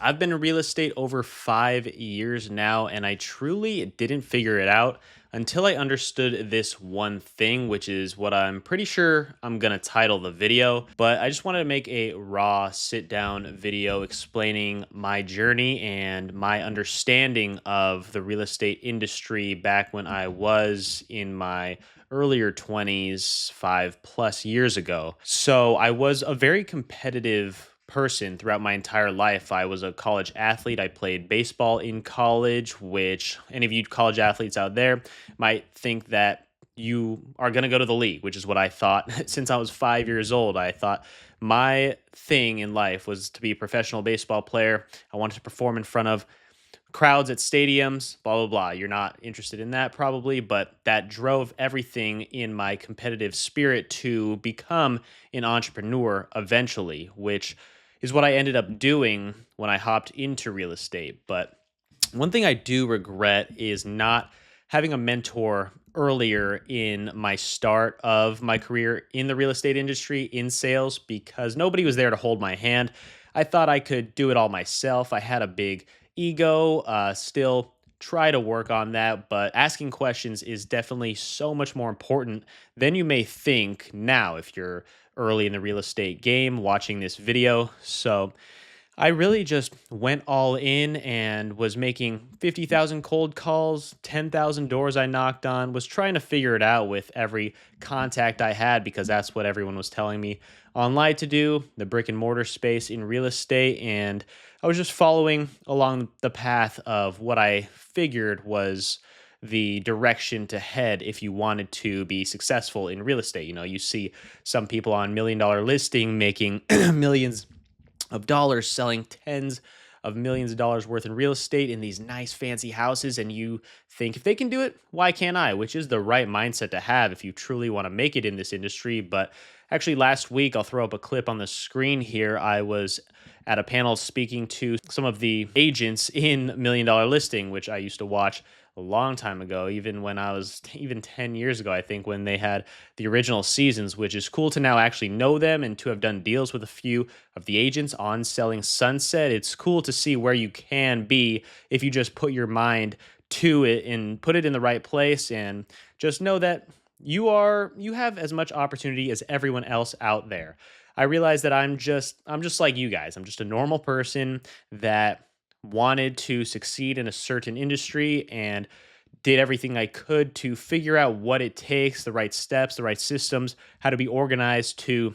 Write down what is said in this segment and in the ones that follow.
I've been in real estate over 5 years now, and I truly didn't figure it out until I understood this one thing, which is what I'm pretty sure I'm going to title the video. But I just wanted to make a raw sit down video explaining my journey and my understanding of the real estate industry back when I was in my earlier 20s, 5+ years ago. So I was a very competitive person throughout my entire life. I was a college athlete. I played baseball in college, which any of you college athletes out there might think that you are going to go to the league, which is what I thought since I was 5 years old. I thought my thing in life was to be a professional baseball player. I wanted to perform in front of crowds at stadiums, blah, blah, blah. You're not interested in that probably, but that drove everything in my competitive spirit to become an entrepreneur eventually, which is what I ended up doing when I hopped into real estate. But one thing I do regret is not having a mentor earlier in my start of my career in the real estate industry in sales because nobody was there to hold my hand. I thought I could do it all myself. I had a big ego, still try to work on that, but asking questions is definitely so much more important than you may think now if you're early in the real estate game watching this video. So, I really just went all in and was making 50,000 cold calls, 10,000 doors I knocked on, was trying to figure it out with every contact I had because that's what everyone was telling me online to do, the brick and mortar space in real estate. And I was just following along the path of what I figured was the direction to head if you wanted to be successful in real estate. You know, you see some people on $1 million listing making millions of dollars selling tens of millions of dollars worth in real estate in these nice fancy houses, and you think if they can do it, why can't I? Which is the right mindset to have if you truly want to make it in this industry. But actually last week, I'll throw up a clip on the screen here. I was at a panel speaking to some of the agents in $1 million listing, which I used to watch a long time ago, even when I was even 10 years ago, I think, when they had the original seasons, which is cool to now actually know them and to have done deals with a few of the agents on selling Sunset. It's cool to see where you can be if you just put your mind to it and put it in the right place and just know that you have as much opportunity as everyone else out there. I realize that I'm just like you guys. I'm just a normal person that wanted to succeed in a certain industry and did everything I could to figure out what it takes, the right steps, the right systems, how to be organized to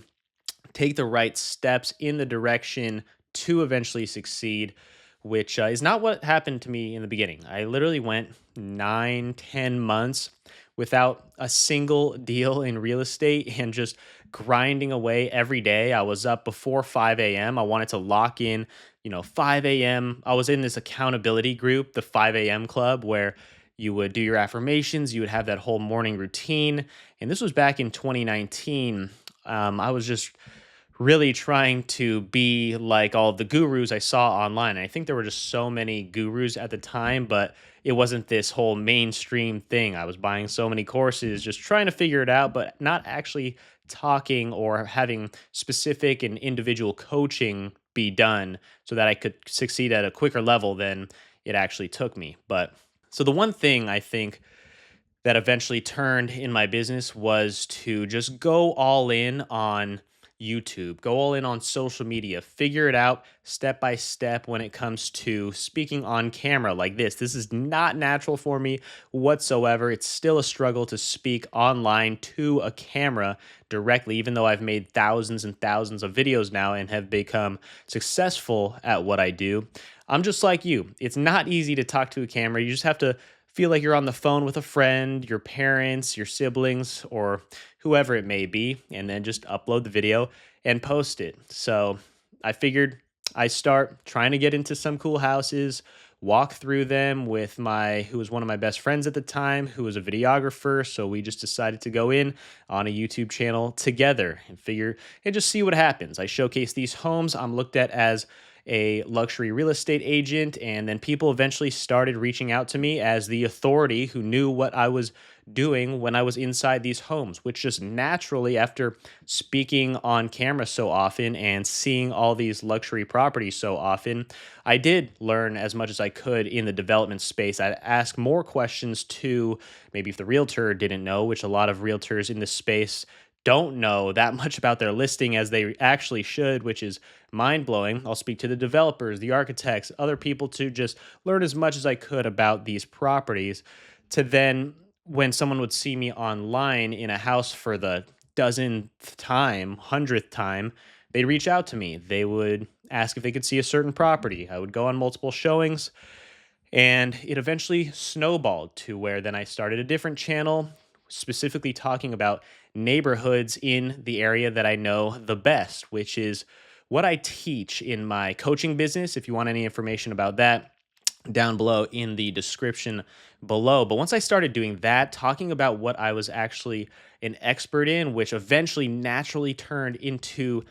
take the right steps in the direction to eventually succeed, which is not what happened to me in the beginning. I literally went 9, 10 months without a single deal in real estate and just grinding away every day. I was up before 5 a.m. I wanted to lock in, 5 a.m. I was in this accountability group, the 5 a.m. club, where you would do your affirmations, you would have that whole morning routine. And this was back in 2019. I was just really trying to be like all the gurus I saw online. I think there were just so many gurus at the time, but it wasn't this whole mainstream thing. I was buying so many courses, just trying to figure it out, but not actually talking or having specific and individual coaching be done so that I could succeed at a quicker level than it actually took me. But so the one thing I think that eventually turned in my business was to just go all in on YouTube, go all in on social media, figure it out step by step when it comes to speaking on camera like this. This is not natural for me whatsoever. It's still a struggle to speak online to a camera directly, even though I've made thousands and thousands of videos now and have become successful at what I do. I'm just like you. It's not easy to talk to a camera. You just have to feel like you're on the phone with a friend, your parents, your siblings, or whoever it may be, and then just upload the video and post it. So I figured I start trying to get into some cool houses, walk through them with who was one of my best friends at the time, who was a videographer. So we just decided to go in on a YouTube channel together and just see what happens. I showcase these homes. I'm looked at as a luxury real estate agent. And then people eventually started reaching out to me as the authority who knew what I was doing when I was inside these homes, which just naturally, after speaking on camera so often and seeing all these luxury properties so often, I did learn as much as I could in the development space. I'd ask more questions to maybe if the realtor didn't know, which a lot of realtors in this space don't know that much about their listing as they actually should, which is mind blowing. I'll speak to the developers, the architects, other people to just learn as much as I could about these properties. To then, when someone would see me online in a house for the dozenth time, hundredth time, they'd reach out to me. They would ask if they could see a certain property. I would go on multiple showings, and it eventually snowballed to where then I started a different channel, specifically talking about neighborhoods in the area that I know the best, which is what I teach in my coaching business. If you want any information about that, down below in the description below. But once I started doing that, talking about what I was actually an expert in, which eventually naturally turned into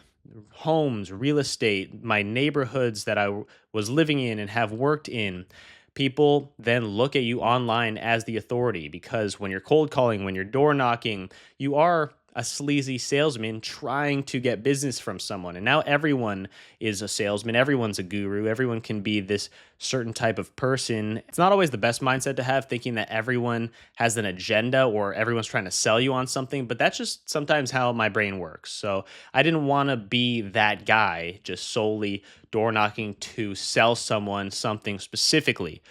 homes, real estate, my neighborhoods that was living in and have worked in. People then look at you online as the authority because when you're cold calling, when you're door knocking, you are a sleazy salesman trying to get business from someone. And now everyone is a salesman, everyone's a guru, everyone can be this certain type of person. It's not always the best mindset to have, thinking that everyone has an agenda or everyone's trying to sell you on something, but that's just sometimes how my brain works. So I didn't want to be that guy just solely door knocking to sell someone something specifically,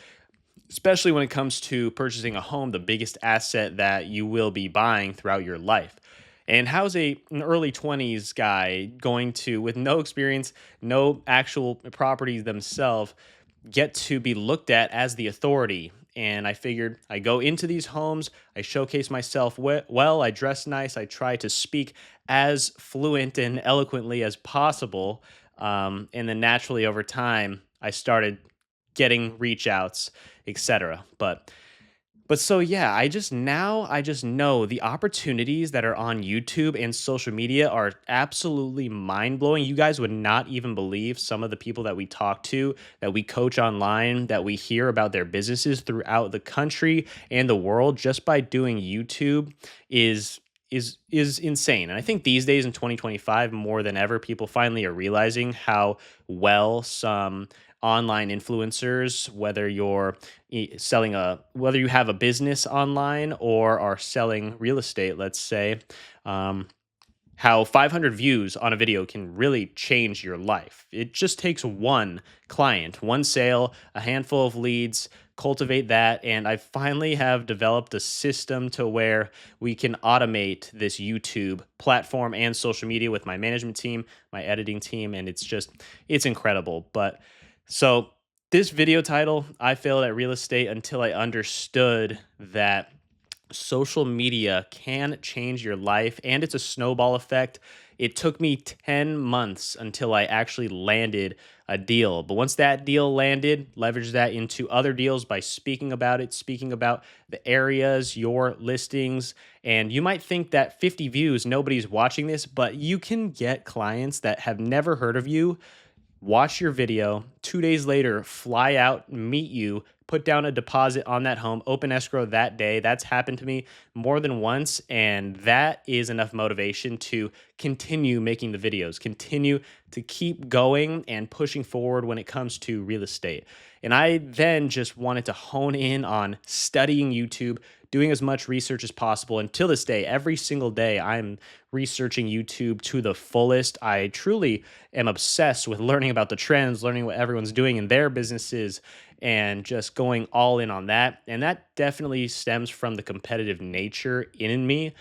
especially when it comes to purchasing a home, the biggest asset that you will be buying throughout your life. And how's an early 20s guy going to, with no experience, no actual properties themselves, get to be looked at as the authority? And I figured I go into these homes, I showcase myself well, I dress nice, I try to speak as fluent and eloquently as possible. And then naturally over time, I started getting reach outs, etc. But so yeah, I just know the opportunities that are on YouTube and social media are absolutely mind-blowing. You guys would not even believe some of the people that we talk to, that we coach online, that we hear about their businesses throughout the country and the world just by doing YouTube is insane. And I think these days in 2025 more than ever people finally are realizing how well some online influencers, whether you're selling whether you have a business online or are selling real estate, let's say, um, how 500 views on a video can really change your life. It just takes one client, one sale, a handful of leads, cultivate that. And I finally have developed a system to where we can automate this YouTube platform and social media with my management team, my editing team. And it's incredible. But so this video title, I failed at real estate until I understood that social media can change your life and it's a snowball effect. It took me 10 months until I actually landed a deal. But once that deal landed, leverage that into other deals by speaking about it, speaking about the areas, your listings. And you might think that 50 views, nobody's watching this, but you can get clients that have never heard of you, watch your video, 2 days later, fly out, meet you, put down a deposit on that home, open escrow that day. That's happened to me more than once. And that is enough motivation to continue making the videos, continue to keep going and pushing forward when it comes to real estate. And I then just wanted to hone in on studying YouTube, doing as much research as possible. Until this day, every single day, I'm researching YouTube to the fullest. I truly am obsessed with learning about the trends, learning what everyone's doing in their businesses, and just going all in on that. And that definitely stems from the competitive nature in me.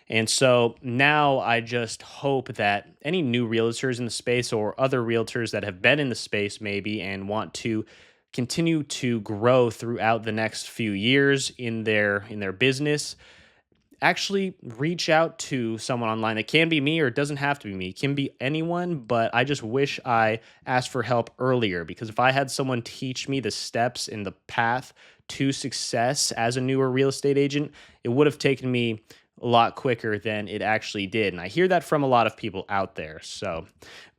And so now I just hope that any new realtors in the space or other realtors that have been in the space maybe and want to continue to grow throughout the next few years in their business, actually reach out to someone online. It can be me or it doesn't have to be me. It can be anyone, but I just wish I asked for help earlier because if I had someone teach me the steps in the path to success as a newer real estate agent, it would have taken me a lot quicker than it actually did. And I hear that from a lot of people out there. So,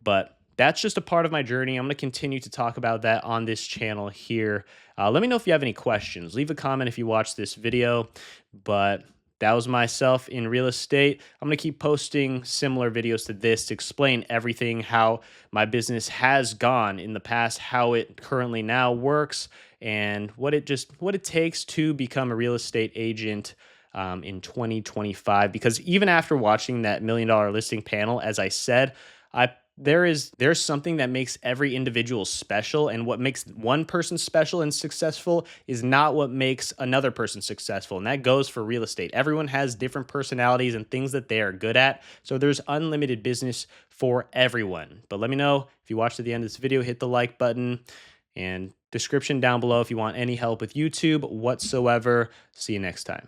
but that's just a part of my journey. I'm going to continue to talk about that on this channel here. Let me know if you have any questions. Leave a comment if you watch this video. But that was myself in real estate. I'm going to keep posting similar videos to this to explain everything, how my business has gone in the past, how it currently now works, and what it takes to become a real estate agent in 2025. Because even after watching that $1 million listing panel, as I said, I there's something that makes every individual special, and what makes one person special and successful is not what makes another person successful, and that goes for real estate. Everyone has different personalities and things that they are good at, so there's unlimited business for everyone. But let me know if you watched to the end of this video. Hit the like button and description down below if you want any help with YouTube whatsoever. See you next time.